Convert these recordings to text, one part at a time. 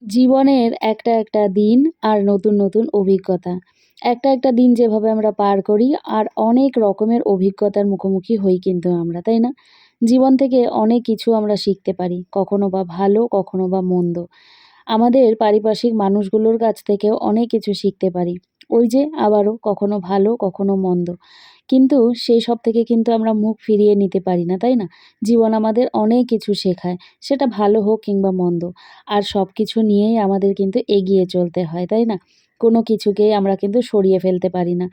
জীবনের একটা দিন আর নতুন নতুন অভিজ্ঞতা। একটা দিন যেভাবে আমরা পার করি আর অনেক রকমের অভিজ্ঞতার মুখোমুখি হই কিন্তু আমরা, তাই না? জীবন থেকে অনেক কিছু আমরা শিখতে পারি। কখনো বা ভালো, কখনো বা মন্দ। আমাদের পারিপার্শ্বিক মানুষগুলোর কাছ থেকেও অনেক কিছু শিখতে পারি। ওই যে আবারও কখনো ভালো, কখনো মন্দ। কিন্তু সেই সব থেকে কিন্তু আমরা মুখ ফিরিয়ে নিতে পারি না, তাই না? জীবন আমাদের অনেক কিছু শেখায়। সেটা ভালো হোক কিংবা মন্দ। আর সবকিছু নিয়েই আমাদের কিন্তু এগিয়ে চলতে হয়, তাই না? কোনো কিছুকেই আমরা কিন্তু সরিয়ে ফেলতে পারি না।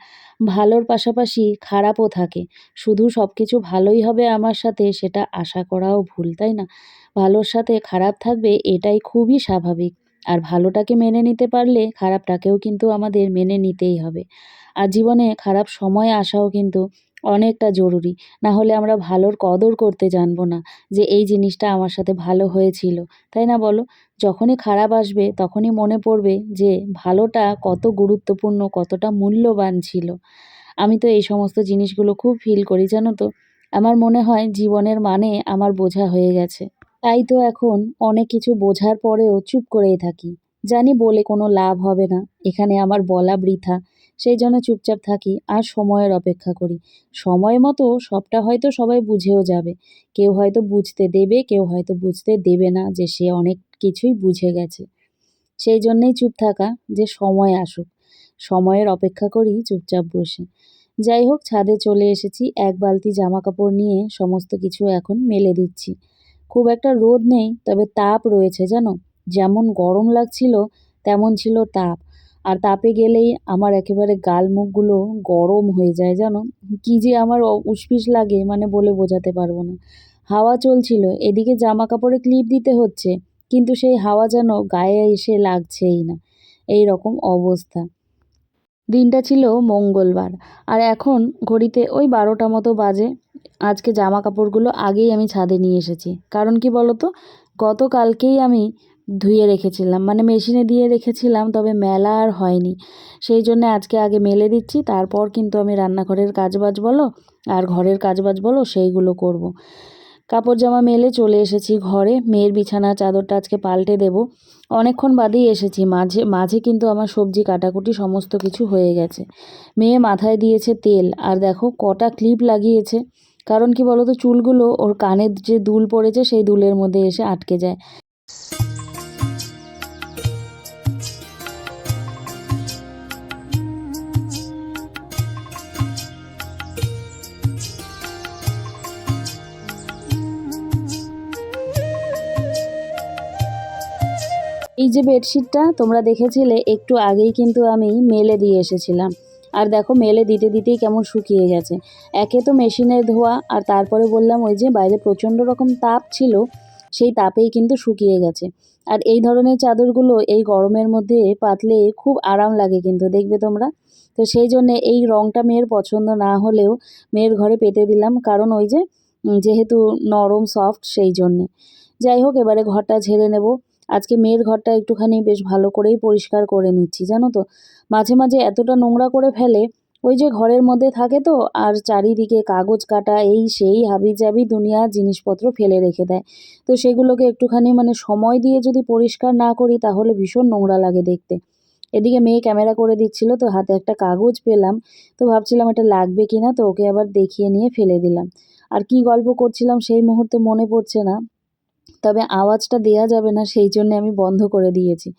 ভালোর পাশাপাশি খারাপও থাকে। শুধু সবকিছু ভালোই হবে আমার সাথে সেটা আশা করাও ভুল, তাই না? ভালোর সাথে খারাপ থাকবে এটাই খুবই স্বাভাবিক। আর ভালোটাকে মেনে নিতে পারলে খারাপটাকেও কিন্তু আমাদের মেনে নিতেই হবে। আর জীবনে খারাপ সময় আসাও কিন্তু অনেকটা জরুরি। না হলে আমরা ভালোর কদর করতে জানবো না যে এই জিনিসটা আমার সাথে ভালো হয়েছিল। তাই না বলো? যখনই খারাপ আসবে তখনই মনে পড়বে যে ভালোটা কত গুরুত্বপূর্ণ, কতটা মূল্যবান ছিল। আমি তো এই সমস্ত জিনিসগুলো খুব ফিল করি জানো তো? আমার মনে হয় জীবনের মানে আমার বোঝা হয়ে গেছে। তাই তো এখন অনেক কিছু বোঝার পরেও চুপ করেই থাকি। জানি বলে কোনো লাভ হবে না। এখানে আমার বলা বৃথা। সেই জন্য চুপচাপ থাকি আর সময়ের অপেক্ষা করি। সময় মতো সবটা হয়তো সবাই বুঝেও যাবে। কেউ হয়তো বুঝতে দেবে, কেউ হয়তো বুঝতে দেবে না যে সে অনেক কিছুই বুঝে গেছে। সেই জন্যেই চুপ থাকা যে সময় আসুক। সময়ের অপেক্ষা করি চুপচাপ বসে। যাই হোক ছাদে চলে এসেছি। এক বালতি জামাকাপড় নিয়ে সমস্ত কিছু এখন মেলে দিচ্ছি। খুব একটা রোদ নেই, তবে তাপ রয়েছে জানো? যেমন গরম লাগছিল তেমন ছিল তাপ। আর তাপে গেলেই আমার একেবারে গাল মুখগুলো গরম হয়ে যায় জানো? কি যে আমার উসপিস লাগে মানে বলে বোঝাতে পারবো না। হাওয়া চলছিল, এদিকে জামাকাপড়ে ক্লিপ দিতে হচ্ছে, কিন্তু সেই হাওয়া যেন গায়ে এসে লাগছেই না। এই রকম অবস্থা। দিনটা ছিল মঙ্গলবার। আর এখন ঘড়িতে ওই ১২টা মতো বাজে। আজকে জামা কাপড়গুলো আগেই আমি ছাদে নিয়ে এসেছি। কারণ কি বলো তো? গতকালকেই আমি ধুয়ে রেখেছিলাম। মানে মেশিনে দিয়ে রেখেছিলাম, তবে মেলা আর হয়নি। সেই জন্যে আজকে আগে মেলে দিচ্ছি, তারপর কিন্তু আমি রান্নাঘরের কাজবাজ বলো আর ঘরের কাজবাজ বলো সেইগুলো করব। কাপড় জামা মেলে চলে এসেছি ঘরে। মেয়ের বিছানার চাদরটা আজকে পাল্টে দেব। অনেকক্ষণ বাদেই এসেছি। মাঝে মাঝে কিন্তু আমার সবজি কাটাকুটি সমস্ত কিছু হয়ে গেছে। মেয়ে মাথায় দিয়েছে তেল আর দেখো কটা ক্লিপ লাগিয়েছে। কারণ কি বলো তো? চুলগুলো ওর কানের যে দুল পড়েছে সেই দুলের মধ্যে এসে আটকে যায়। এই যে বেডশিটটা তোমরা দেখেছিলে একটু আগেই কিন্তু আমি মেলে দিয়ে এসেছিলাম। আর দেখো মেলে দিতে দিতেই কেমন শুকিয়ে গেছে। একে তো মেশিনের ধোয়া, আর তারপরে বললাম ওই যে বাইরে প্রচণ্ড রকম তাপ ছিল, সেই তাপেই কিন্তু শুকিয়ে গেছে। আর এই ধরনের চাদরগুলো এই গরমের মধ্যে পাতলে খুব আরাম লাগে কিন্তু, দেখবে তোমরা। তো সেই জন্যে এই রঙটা মেয়ের পছন্দ না হলেও মেয়ের ঘরে পেতে দিলাম, কারণ ওই যে যেহেতু নরম সফট সেই জন্যে। যাই হোক এবারে ঘরটা ঝেড়ে নেব। আজকে মেয়ের ঘরটা একটুখানি বেশ ভালো করেই পরিষ্কার করে নিচ্ছি জানো তো? মাঝে মাঝে এতটা নোংরা করে ফেলে, ওই যে ঘরের মধ্যে থাকে তো, আর চারিদিকে কাগজ কাটা এই সেই হাবিজাবি দুনিয়ার জিনিসপত্র ফেলে রেখে দেয়। তো সেগুলোকে একটুখানি মানে সময় দিয়ে যদি পরিষ্কার না করি তাহলে ভীষণ নোংরা লাগে দেখতে। এদিকে মেয়ে ক্যামেরা করে দিচ্ছিল, তো হাতে একটা কাগজ পেলাম। তো ভাবছিলাম এটা লাগবে কিনা, তো ওকে আবার দেখিয়ে নিয়ে ফেলে দিলাম। আর কি গল্প করছিলাম সেই মুহূর্তে মনে পড়ছে না, তবে আওয়াজটা দেয়া যাবে না সেই জন্যে আমি বন্ধ করে দিয়েছি।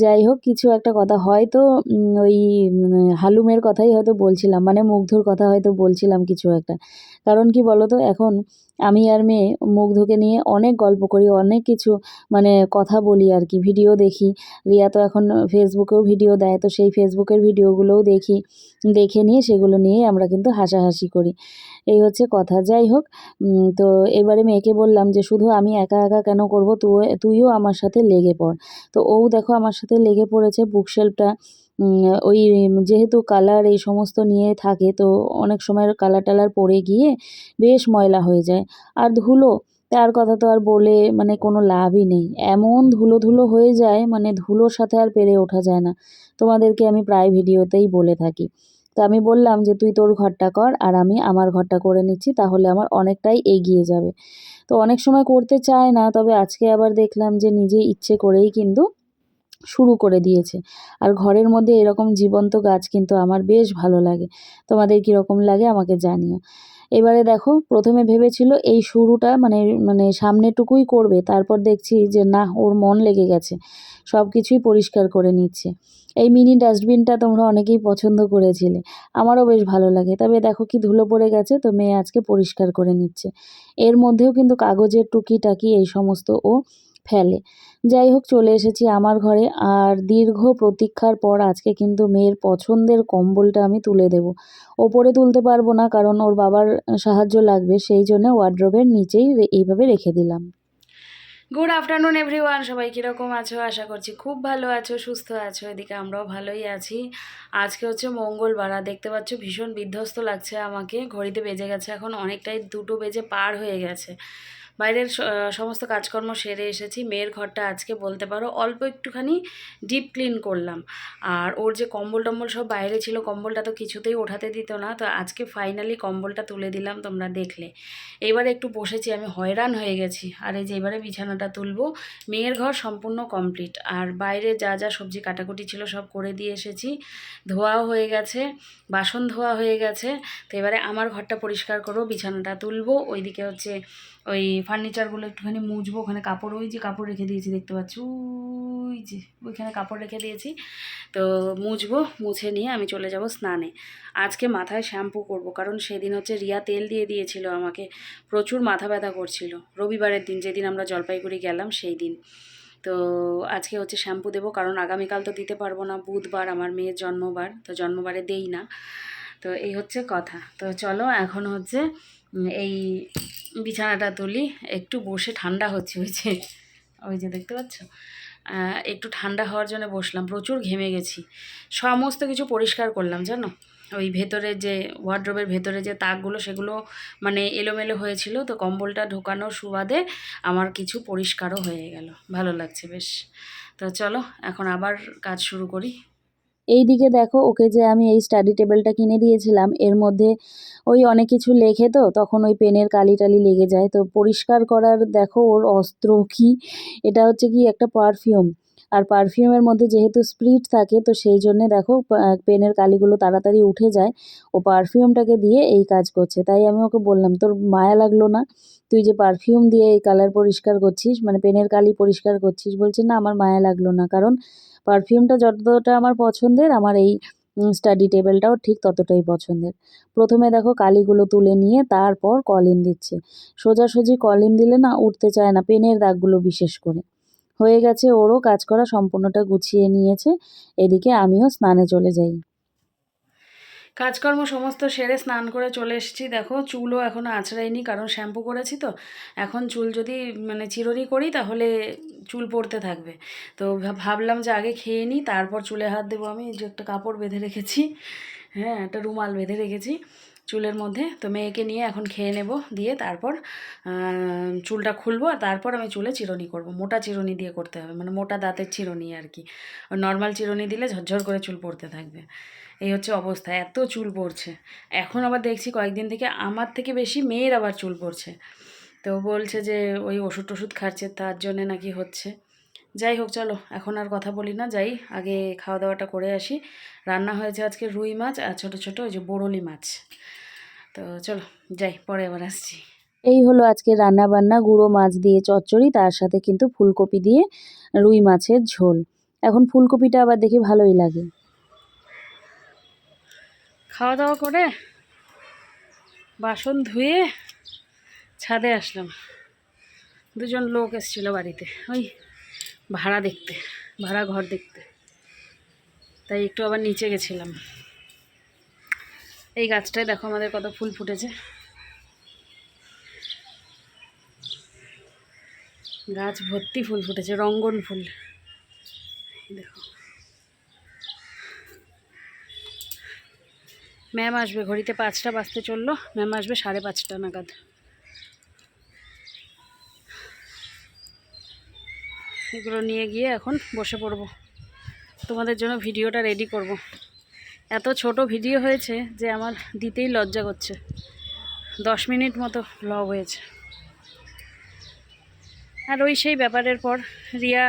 যাই হোক কিছু একটা কথা হয়তো ওই হালুমের কথাই হয়তো বলছিলাম, মানে মুগ্ধর কথা হয়তো বলছিলাম কিছু একটা। কারণ কি বলো তো? এখন আমি আর মেয়ে মুগ্ধকে নিয়ে অনেক গল্প করি, অনেক কিছু মানে কথা বলি আর কি, ভিডিও দেখি। রিয়া তো এখন ফেসবুকেও ভিডিও দেয়, তো সেই ফেসবুকের ভিডিওগুলোও দেখি। দেখে নিয়ে সেগুলো নিয়েই আমরা কিন্তু হাসাহাসি করি। এই হচ্ছে কথা। যাই হোক তো এবারে মেয়েকে বললাম যে শুধু আমি একা একা কেন করব, তুইও আমার সাথে লেগে পড়। তো ও দেখো আমার সাথে লেগে পড়েছে। বুকশেলফটা ওই যেহেতু কালার এই সমস্ত নিয়ে থাকে, তো অনেক সময় কালার টালার পড়ে গিয়ে বেশ ময়লা হয়ে যায়। আর ধুলো, তার কথা তো আর বলে মানে কোনো লাভই নেই। এমন ধুলো ধুলো হয়ে যায়, মানে ধুলোর সাথে আর পেরে ওঠা যায় না। তোমাদেরকে আমি প্রায় ভিডিওতেই বলে থাকি। তো আমি বললাম যে তুই তোর ঘরটা কর আর আমি আমার ঘরটা করে নিচ্ছি, তাহলে আমার অনেকটাই এগিয়ে যাবে। তো অনেক সময় করতে চায় না, তবে আজকে আবার দেখলাম যে নিজে ইচ্ছে করেই কিন্তু শুরু করে দিয়েছে। আর ঘরের মধ্যে এরকম জীবন্ত গাছ কিন্তু আমার বেশ ভালো লাগে। তোমাদের কীরকম লাগে আমাকে জানিও। এবারে দেখো প্রথমে ভেবেছিল এই শুরুটা মানে সামনেটুকুই করবে, তারপর দেখছি যে না, ওর মন লেগে গেছে, সব কিছুই পরিষ্কার করে নিচ্ছে। এই মিনি ডাস্টবিনটা তোমরা অনেকেই পছন্দ করেছিলে, আমারও বেশ ভালো লাগে। তবে দেখো কি ধুলো পড়ে গেছে, তো মেয়ে আজকে পরিষ্কার করে নিচ্ছে। এর মধ্যেও কিন্তু কাগজের টুকিটাকি এই সমস্ত ও ফেলে। যাই হোক, চলে এসেছি আমার ঘরে, আর দীর্ঘ প্রতীক্ষার পর আজকে কিন্তু মেয়ের পছন্দের কম্বলটা আমি তুলে দেব। ওপরে তুলতে পারবো না, কারণ ওর বাবার সাহায্য লাগবে, সেই জন্য ওয়ার্ড্রোবের নিচেই এইভাবে রেখে দিলাম। গুড আফটারনুন এভরিওয়ান, সবাই কীরকম আছো? আশা করছি খুব ভালো আছো, সুস্থ আছো। এদিকে আমরাও ভালোই আছি। আজকে হচ্ছে মঙ্গলবার, আর দেখতে পাচ্ছ ভীষণ বিধ্বস্ত লাগছে আমাকে। ঘড়িতে বেজে গেছে এখন অনেকটাই, 2টো বেজে পার হয়ে গেছে। বাইরের সমস্ত কাজকর্ম সেরে এসেছি। মেয়ের ঘরটা আজকে বলতে পারো অল্প একটুখানি ডিপ ক্লিন করলাম। আর ওর যে কম্বল টম্বল সব বাইরে ছিল, কম্বলটা তো কিছুতেই ওঠাতে দিত না, তো আজকে ফাইনালি কম্বলটা তুলে দিলাম, তোমরা দেখলে। এবারে একটু বসেছি, আমি হয়রান হয়ে গেছি। আর এই যে এবারে বিছানাটা তুলবো। মেয়ের ঘর সম্পূর্ণ কমপ্লিট, আর বাইরে যা যা সবজি কাটাকুটি ছিল সব করে দিয়ে এসেছি। ধোয়াও হয়ে গেছে, বাসন ধোয়া হয়ে গেছে। তো এবারে আমার ঘরটা পরিষ্কার করবো, বিছানাটা তুলবো। ওইদিকে হচ্ছে ওই ফার্নিচারগুলো একটুখানি মুছবো। ওখানে কাপড়, ওই যে কাপড় রেখে দিয়েছি দেখতে পাচ্ছ, ওই যে ওইখানে কাপড় রেখে দিয়েছি, তো মুছবো। মুছে নিয়ে আমি চলে যাব স্নানে। আজকে মাথায় শ্যাম্পু করব, কারণ সেদিন হচ্ছে রিয়া তেল দিয়ে দিয়েছিল আমাকে, প্রচুর মাথা ব্যথা করছিল। রবিবারের দিন, যেদিন আমরা জলপাইগুড়ি গেলাম সেই দিন। তো আজকে হচ্ছে শ্যাম্পু দেবো, কারণ আগামীকাল তো দিতে পারবো না, বুধবার আমার মেয়ের জন্মবার, তো জন্মবারে দেই না। তো এই হচ্ছে কথা। তো চলো এখন হচ্ছে এই বিছানাটা তুলি। একটু বসে ঠান্ডা হচ্ছে, ওই যে দেখতে পাচ্ছ, একটু ঠান্ডা হওয়ার জন্য বসলাম। প্রচুর ঘেমে গেছি। সমস্ত কিছু পরিষ্কার করলাম জানো। ওই ভেতরে যে ওয়ার্ড্রোবের ভেতরে যে তাকগুলো, সেগুলো মানে এলোমেলো হয়েছিল, তো কম্বলটা ঢোকানোর সুবাদে আমার কিছু পরিষ্কারও হয়ে গেল, ভালো লাগছে বেশ। তো চলো এখন আবার কাজ শুরু করি। এই দিকে দেখো, ওকে যে আমি এই স্টাডি টেবিলটা কিনে দিয়েছিলাম, এর মধ্যে ওই অনেক কিছু লেখে, তো তখন ওই পেনের কালি টালি লেগে যায়। তো পরিষ্কার করার দেখো ওর অস্ত্র কি, এটা হচ্ছে কি একটা পারফিউম। আর পারফিউমের মধ্যে যেহেতু স্প্রিট থাকে, তো সেই জন্যে দেখো পেনের কালিগুলো তাড়াতাড়ি উঠে যায়। ও পারফিউমটাকে দিয়ে এই কাজ করছে। তাই আমি ওকে বললাম, তোর মায়া লাগলো না? তুই যে পারফিউম দিয়ে এই কালার পরিষ্কার করছিস, মানে পেনের কালি পরিষ্কার করছিস। বলছে না, আমার মায়া লাগলো না, কারণ পারফিউমটা যতটা আমার পছন্দের, আমার এই স্টাডি টেবিলটাও ঠিক ততটাই পছন্দের। প্রথমে দেখো কালিগুলো তুলে নিয়ে তারপর কলিন দিচ্ছে। সোজাসুজি কলিন দিলে না উঠতে চায় না, পেনের দাগগুলো বিশেষ করে। হয়ে গেছে, ওরও কাজ করা সম্পূর্ণটা গুছিয়ে নিয়েছে। এদিকে আমিও স্নানে চলে যাই। কাজকর্ম সমস্ত সেরে স্নান করে চলে এসেছি। দেখো চুলও এখনও আঁচড়াইনি, কারণ শ্যাম্পু করেছি তো। এখন চুল যদি মানে চিরুনি করি তাহলে চুল পড়তে থাকবে। তো ভাবলাম যে আগে খেয়ে নিই, তারপর চুলে হাত দেবো। আমি যে একটা কাপড় বেঁধে রেখেছি, হ্যাঁ একটা রুমাল বেঁধে রেখেছি চুলের মধ্যে। তো মেয়েকে নিয়ে এখন খেয়ে নেব, দিয়ে তারপর চুলটা খুলবো, আর তারপর আমি চুলে চিরুনি করব। মোটা চিরুনি দিয়ে করতে হবে, মানে মোটা দাঁতের চিরুনি আর কি। নর্মাল চিরুনি দিলে ঝরঝর করে চুল পড়তে থাকবে। এই হচ্ছে অবস্থা, এত চুল পড়ছে। এখন আবার দেখছি কয়েকদিন থেকে আমার থেকে বেশি মেয়ের আবার চুল পড়ছে। তো বলছে যে ওই ওষুধ টষুধ খাচ্ছে, তার জন্যে নাকি হচ্ছে। যাই হোক, চলো এখন আর কথা বলি না, যাই আগে খাওয়া দাওয়াটা করে আসি। রান্না হয়েছে আজকে রুই মাছ আর ছোটো ছোটো ওই যে বরলি মাছ। তো চলো যাই, পরে আবার আসছি। এই হলো আজকে রান্না বান্না, গুঁড়ো মাছ দিয়ে চচ্চড়ি, তার সাথে কিন্তু ফুলকপি দিয়ে রুই মাছের ঝোল। এখন ফুলকপিটা আবার দেখি ভালোই লাগে। খাওয়া দাওয়া করে বাসন ধুয়ে ছাদে আসলাম। দুজন লোক এসেছিল বাড়িতে, ওই ভাড়া দেখতে, ভাড়া ঘর দেখতে, তাই একটু আবার নিচে গেছিলাম। এই গাছটায় দেখো আমাদের কত ফুল ফুটেছে, গাছ ভর্তি ফুল ফুটেছে, রঙ্গন ফুল দেখো। ম্যাম আসবে, ঘড়িতে 5টা বাজতে চললো, ম্যাম আসবে 5:30 নাগাদ। এগুলো নিয়ে গিয়ে এখন বসে পড়বো, তোমাদের জন্য ভিডিওটা রেডি করব। এত ছোট ভিডিও হয়েছে যে আমার দিতেই লজ্জা করছে। 10 মিনিট মতো ব্লগ হয়েছে। আর ওই সেই ব্যাপারের পর রিয়া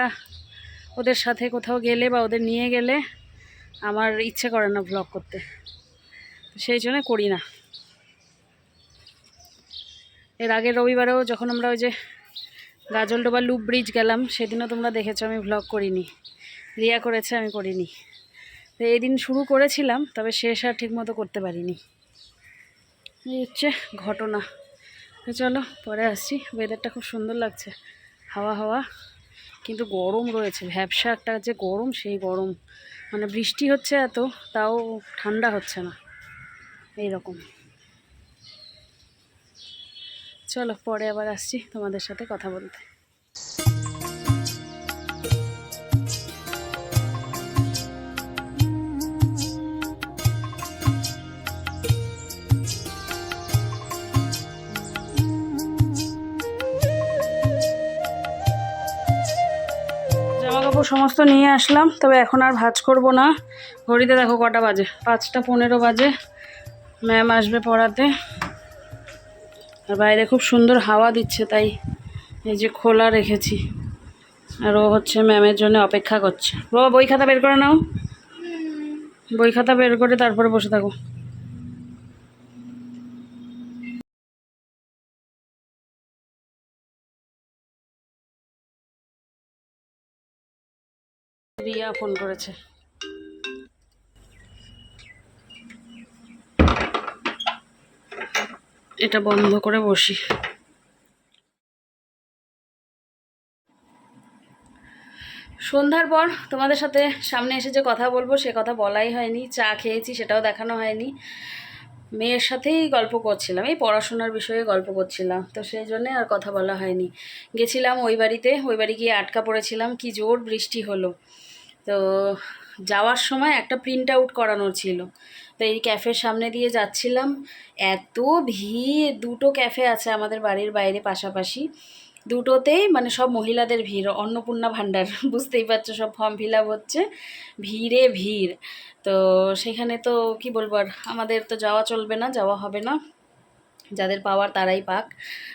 ওদের সাথে কোথাও গেলে বা ওদের নিয়ে গেলে আমার ইচ্ছে করে না ব্লগ করতে, সেই জন্য করি না। এর আগের রবিবারেও যখন আমরা ওই যে গাজলডোবা লুপ ব্রিজ গেলাম, সেদিনও তোমরা দেখেছো আমি ব্লগ করিনি, রিয়া করেছে, আমি করিনি। তো এই দিন শুরু করেছিলাম, তবে শেষ আর ঠিকমতো করতে পারিনি। এই হচ্ছে ঘটনা। তো চলো পরে আসছি। ওয়েদারটা খুব সুন্দর লাগছে, হাওয়া হাওয়া, কিন্তু গরম রয়েছে, ভ্যাবসা একটা যে গরম, সেই গরম। মানে বৃষ্টি হচ্ছে এত, তাও ঠান্ডা হচ্ছে না, এইরকম। চলো পরে আবার আসছি তোমাদের সাথে কথা বলতে। জামাকাপড় সমস্ত নিয়ে আসলাম, তবে এখন আর ভাঁজ করব না। ঘড়িতে দেখো কটা বাজে, 5টা 15 বাজে। ম্যাম আসবে পড়াতে, আর বাইরে খুব সুন্দর হাওয়া দিচ্ছে, তাই এই যে খোলা রেখেছি। আর ও হচ্ছে ম্যামের জন্য অপেক্ষা করছে। বাবা বই খাতা বের করে নাও, বই খাতা বের করে তারপরে বসে থাকো। রিয়া ফোন করেছে। এটা বন্ধ করে বসি। সন্ধ্যার পর তোমাদের সাথে সামনে এসে যে কথা বলবো, সে কথা বলাই হয়নি। চা খেয়েছি, সেটাও দেখানো হয়নি। মেয়ের সাথেই গল্প করছিলাম, এই পড়াশোনার বিষয়ে গল্প করছিলাম, তো সেই জন্যে আর কথা বলা হয়নি। গেছিলাম ওই বাড়িতে, ওই বাড়ি গিয়ে আটকা পড়েছিলাম, কি জোর বৃষ্টি হলো। তো যাওয়ার সময় একটা প্রিন্ট আউট করানোর ছিল, তো এই ক্যাফের সামনে দিয়ে যাচ্ছিলাম, এত ভিড়। দুটো ক্যাফে আছে আমাদের বাড়ির বাইরে পাশাপাশি, দুটোতেই মানে সব মহিলাদের ভিড়, অন্নপূর্ণা ভাণ্ডার বুঝতেই পারছো, সব ফর্ম ফিল আপ হচ্ছে, ভিড়ে ভিড়। তো সেখানে তো কি বলবো, আর আমাদের তো যাওয়া চলবে না, যাওয়া হবে না, যাদের পাওয়ার তারাই পাক।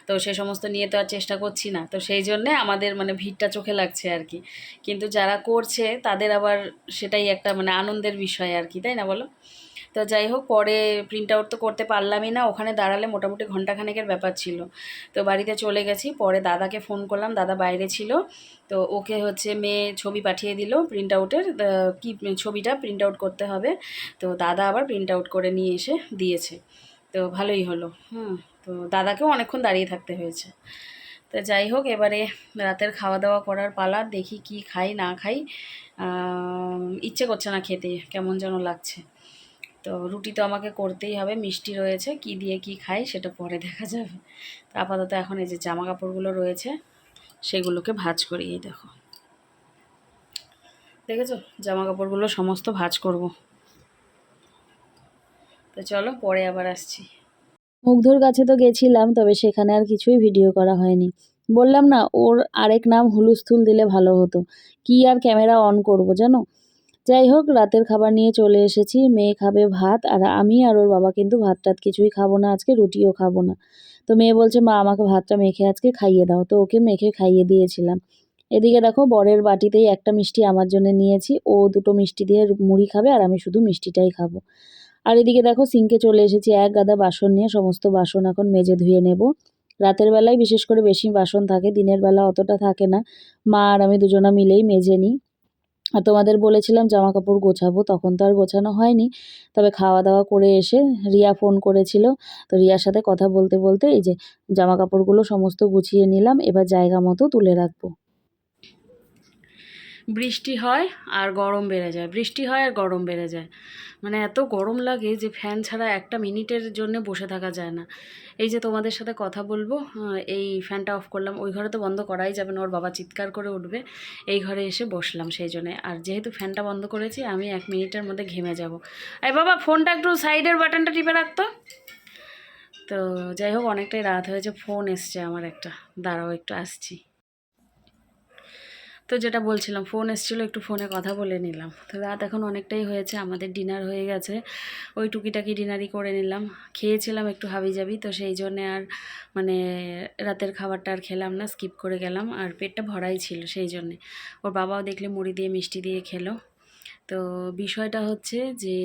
তো সে সমস্ত নিয়ে তো আর চেষ্টা করছি না, তো সেই জন্যে আমাদের মানে ভিড়টা চোখে লাগছে আর কি। কিন্তু যারা করছে তাদের আবার সেটাই একটা মানে আনন্দের বিষয় আর কি, তাই না বলো? তো যাই হোক, পরে প্রিন্ট আউট তো করতে পারলামই না, ওখানে দাঁড়ালে মোটামুটি ঘন্টাখানেকের ব্যাপার ছিল। তো বাড়িতে চলে গেছি, পরে দাদাকে ফোন করলাম, দাদা বাইরে ছিল। তো ওকে হচ্ছে মেয়ে ছবি পাঠিয়ে দিল প্রিন্ট আউটের, কি ছবিটা প্রিন্ট আউট করতে হবে। তো দাদা আবার প্রিন্ট আউট করে নিয়ে এসে দিয়েছে, তো ভালোই হলো। তো দাদাকেও অনেকক্ষণ দাঁড়িয়ে থাকতে হয়েছে। তো যাই হোক, এবারে রাতের খাওয়া দাওয়া করার পালা, দেখি কি খাই না খাই। ইচ্ছে করছে না খেতে, কেমন যেন লাগছে। তো রুটি তো আমাকে করতেই হবে, মিষ্টি রয়েছে, কি দিয়ে কি খাই সেটা পরে দেখা যাবে। তো আপাতত এখন এই যে জামা কাপড়গুলো রয়েছে, সেগুলোকে ভাঁজ করি। এই দেখো, দেখেছো, জামা কাপড়গুলো সমস্ত ভাঁজ করব। তো চলো পরে আবার আসছি। মুগ্ধর কাছে তো গেছিলাম, তবে সেখানে আর কিছুই ভিডিও করা হয়নি। বললাম না, ওর আরেক নাম হুলুস্থুল দিলে ভালো হতো। কি আর ক্যামেরা অন করব জানো। যাই হোক, রাতের খাবার নিয়ে চলে এসেছি। মেয়ে খাবে ভাত, আর আমি আর ওর বাবা কিন্তু ভাত টাত কিছুই খাবো না আজকে, রুটিও খাবো না। তো মেয়ে বলছে মা আমাকে ভাতটা মেখে আজকে খাইয়ে দাও, তো ওকে মেখে খাইয়ে দিয়েছিলাম। এদিকে দেখো, বরের বাটিতেই একটা মিষ্টি আমার জন্য নিয়েছি, ও দুটো মিষ্টি দিয়ে মুড়ি খাবে, আর আমি শুধু মিষ্টিটাই খাবো। আর এদিকে দেখো, সিঙ্কে চলে এসেছি এক গাদা বাসন নিয়ে, সমস্ত বাসন এখন মেজে ধুয়ে নেব। রাতের বেলায় বিশেষ করে বেশি বাসন থাকে, দিনের বেলা অতটা থাকে না। মা আর আমি দুজনা মিলেই মেজে নিই। আর তোমাদের বলেছিলাম জামা কাপড় গোছাবো, তখন তো আর গোছানো হয়নি। তবে খাওয়া দাওয়া করে এসে রিয়া ফোন করেছিল, তো রিয়ার সাথে কথা বলতে বলতে এই যে জামা কাপড়গুলো সমস্ত গুছিয়ে নিলাম, এবার জায়গা মতো তুলে রাখবো। বৃষ্টি হয় আর গরম বেড়ে যায়, বৃষ্টি হয় আর গরম বেড়ে যায়। মানে এত গরম লাগে যে ফ্যান ছাড়া একটা মিনিটের জন্য বসে থাকা যায় না। এই যে তোমাদের সাথে কথা বলবো, এই ফ্যানটা অফ করলাম, ওই ঘরে তো বন্ধ করাই যাবে না, ওর বাবা চিৎকার করে উঠবে। এই ঘরে এসে বসলাম সেই জন্যে, আর যেহেতু ফ্যানটা বন্ধ করেছি, আমি 1 মিনিটের মধ্যে ঘেমে যাব। এই বাবা, ফোনটা একটু সাইডের বাটনটা টিপে রাখতো। তো যাই হোক, অনেকটাই রাত হয়েছে, ফোন এসছে আমার একটা, দাঁড়াও একটু আসছি। তো যেটা বলছিলাম, ফোন এসেছিলো, একটু ফোনে কথা বলে নিলাম। তো রাত এখন অনেকটাই হয়েছে, আমাদের ডিনার হয়ে গেছে, ওই টুকিটাকি ডিনারই করে নিলাম। খেয়েছিলাম একটু হাবিজাবি, তো সেই জন্যে আর মানে রাতের খাবারটা আর খেলাম না, স্কিপ করে গেলাম। আর পেটটা ভরাই ছিল সেই জন্যে। ওর বাবাও দেখলে মুড়ি দিয়ে মিষ্টি দিয়ে খেলো। তো বিষয়টা হচ্ছে যে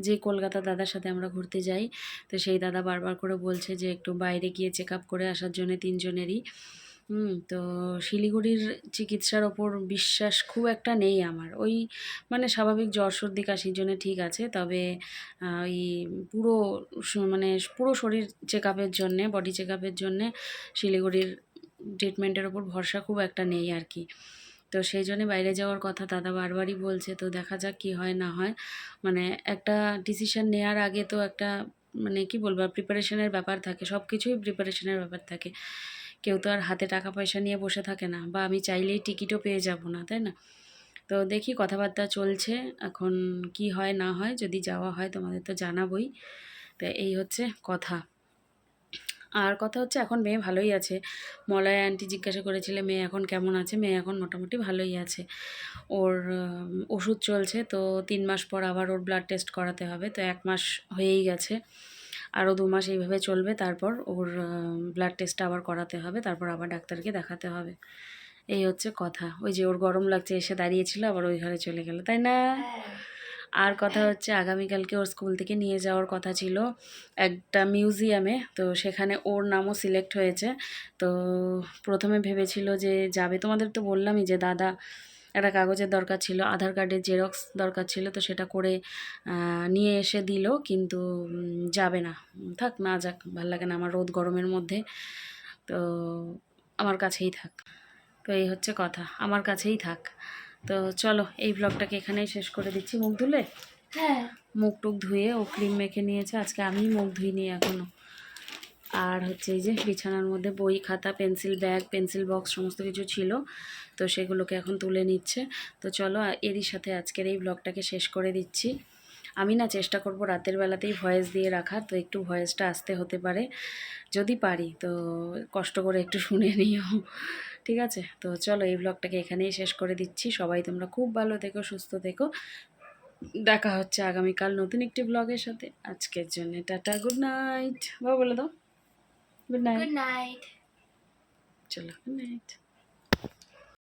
যে কলকাতা দাদার সাথে আমরা ঘুরতে যাই, তো সেই দাদা বারবার করে বলছে যে একটু বাইরে গিয়ে চেক আপ করে আসার জন্য তিনজনেরই। তো শিলিগুড়ির চিকিৎসার ওপর বিশ্বাস খুব একটা নেই আমার। ওই মানে স্বাভাবিক জ্বর সর্দি কাশির জন্য ঠিক আছে, তবে ওই পুরো মানে পুরো শরীর চেক আপের জন্যে, বডি চেক আপের জন্যে শিলিগুড়ির ট্রিটমেন্টের ওপর ভরসা খুব একটা নেই আর কি। তো সেই জন্যে বাইরে যাওয়ার কথা দাদা বারবারই বলছে। তো দেখা যাক কী হয় না হয়। মানে একটা ডিসিশান নেওয়ার আগে তো একটা মানে কি বলবো, প্রিপারেশনের ব্যাপার থাকে, সব কিছুই প্রিপারেশনের ব্যাপার থাকে। কেউ তো আর হাতে টাকা পয়সা নিয়ে বসে থাকে না, বা আমি চাইলেই টিকিটও পেয়ে যাব না, তাই না? তো দেখি, কথাবার্তা চলছে, এখন কি হয় না হয়। যদি যাওয়া হয় তোমাদের তো জানাবই। তো এই হচ্ছে কথা। আর কথা হচ্ছে, এখন মেয়ে ভালোই আছে। মলয়া আন্টি জিজ্ঞাসা করেছিলে মেয়ে এখন কেমন আছে। মেয়ে এখন মোটামুটি ভালোই আছে। ওর ওষুধ চলছে, তো 3 মাস পর আবার ওর ব্লাড টেস্ট করাতে হবে। তো 1 মাস হয়েই গেছে, আরও 2 মাস এইভাবে চলবে। তারপর ওর ব্লাড টেস্টটা আবার করাতে হবে, তারপর আবার ডাক্তারকে দেখাতে হবে। এই হচ্ছে কথা। ওই যে ওর গরম লাগছে, এসে দাঁড়িয়েছিল, আবার ওই ঘরে চলে গেল, তাই না? আর কথা হচ্ছে, আগামীকালকে ওর স্কুল থেকে নিয়ে যাওয়ার কথা ছিল একটা মিউজিয়ামে। তো সেখানে ওর নামও সিলেক্ট হয়েছে। তো প্রথমে ভেবেছিল যে যাবে, তোমাদের তো বললামই যে দাদা একটা কাগজের দরকার ছিল, আধার কার্ডের জেরক্স দরকার ছিল, তো সেটা করে নিয়ে এসে দিল, কিন্তু যাবে না। থাক, না যাক, ভাল লাগে না আমার রোদ গরমের মধ্যে। তো আমার কাছেই থাক। তো এই হচ্ছে কথা, আমার কাছেই থাক। তো চলো, এই ব্লগটাকে এখানেই শেষ করে দিচ্ছি। মুখ ধুলে? হ্যাঁ, মুখ টুক ধুয়ে ও ক্রিম মেখে নিয়েছে, আজকে আমি মুখ ধুইনি এখনও। আর হচ্ছে এই যে বিছানার মধ্যে বই খাতা পেন্সিল ব্যাগ পেন্সিল বক্স সমস্ত কিছু ছিল, তো সেগুলোকে এখন তুলে নিচ্ছে। তো চলো, এরই সাথে আজকের এই ব্লগটাকে শেষ করে দিচ্ছি। আমি না চেষ্টা করব রাতের বেলাতেই ভয়েস দিয়ে রাখার, তো একটু ভয়েসটা আসতে হতে পারে, যদি পারি তো কষ্ট করে একটু শুনে নিও, ঠিক আছে? তো চলো, এই ব্লগটাকে এখানেই শেষ করে দিচ্ছি। সবাই তোমরা খুব ভালো থেকো, সুস্থ থেকো। দেখা হচ্ছে আগামীকাল নতুন একটি ব্লগের সাথে। আজকের জন্য টাটা, গুড নাইট। বাবা বলে দাও গুড নাইট। Good night. চলো, গুড নাইট।